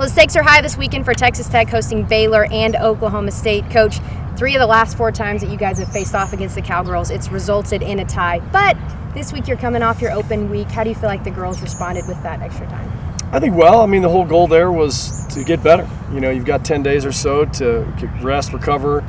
Well, the stakes are high this weekend for Texas Tech hosting Baylor and Oklahoma State. Coach, 3 of the last 4 times that you guys have faced off against the Cowgirls, it's resulted in a tie. But this week you're coming off your open week. How do you feel like the girls responded with that extra time? I think well. I mean, the whole goal there was to get better. You know, you've got 10 days or so to rest, recover,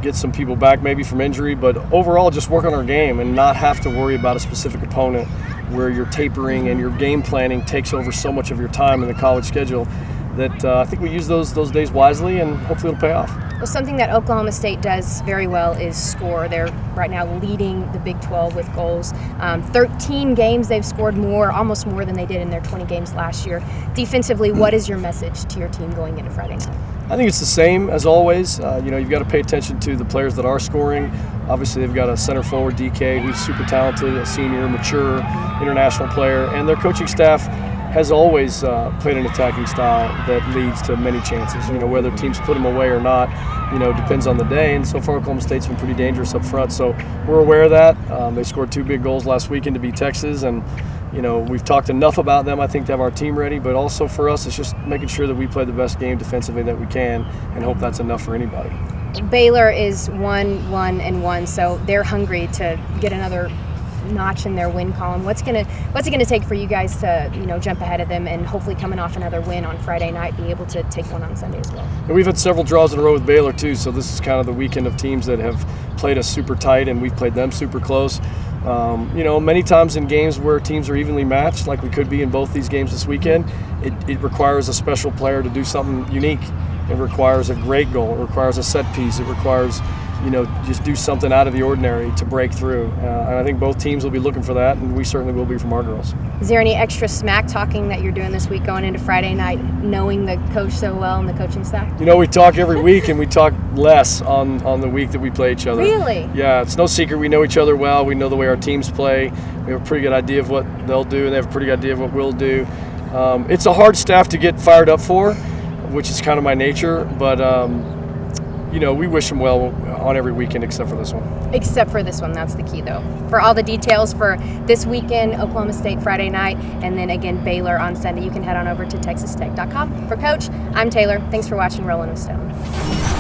get some people back maybe from injury, but overall just work on our game and not have to worry about a specific opponent where your tapering and your game planning takes over so much of your time in the college schedule that I think we use those days wisely and hopefully it'll pay off. Well, something that Oklahoma State does very well is score. They're right now leading the Big 12 with goals. 13 games they've scored more, almost more than they did in their 20 games last year. Defensively, what is your message to your team going into Friday night? I think it's the same as always. You've got to pay attention to the players that are scoring. Obviously, they've got a center forward, DK, who's super talented, a senior, mature, international player, and their coaching staff has always played an attacking style that leads to many chances. Whether teams put them away or not, depends on the day. And so far, Oklahoma State's been pretty dangerous up front. So we're aware of that. They scored 2 big goals last weekend to beat Texas, and we've talked enough about them, I think, to have our team ready. But also for us, it's just making sure that we play the best game defensively that we can, and hope that's enough for anybody. Baylor is 1-1-1, so they're hungry to get another notch in their win column. What's it gonna take for you guys to jump ahead of them and hopefully coming off another win on Friday night, be able to take one on Sunday as well? And we've had several draws in a row with Baylor too, so this is kind of the weekend of teams that have played us super tight and we've played them super close. Many times in games where teams are evenly matched, like we could be in both these games this weekend, it requires a special player to do something unique. It requires a great goal. It requires a set piece. It requires just do something out of the ordinary to break through. And I think both teams will be looking for that, and we certainly will be from our girls. Is there any extra smack talking that you're doing this week going into Friday night, knowing the coach so well and the coaching staff? We talk every week, and we talk less on the week that we play each other. Really? Yeah, it's no secret. We know each other well. We know the way our teams play. We have a pretty good idea of what they'll do, and they have a pretty good idea of what we'll do. It's a hard staff to get fired up for, which is kind of my nature, but we wish them well on every weekend except for this one. Except for this one, that's the key though. For all the details for this weekend, Oklahoma State Friday night, and then again Baylor on Sunday, you can head on over to texastech.com. For Coach, I'm Taylor. Thanks for watching Rollin' with Stone.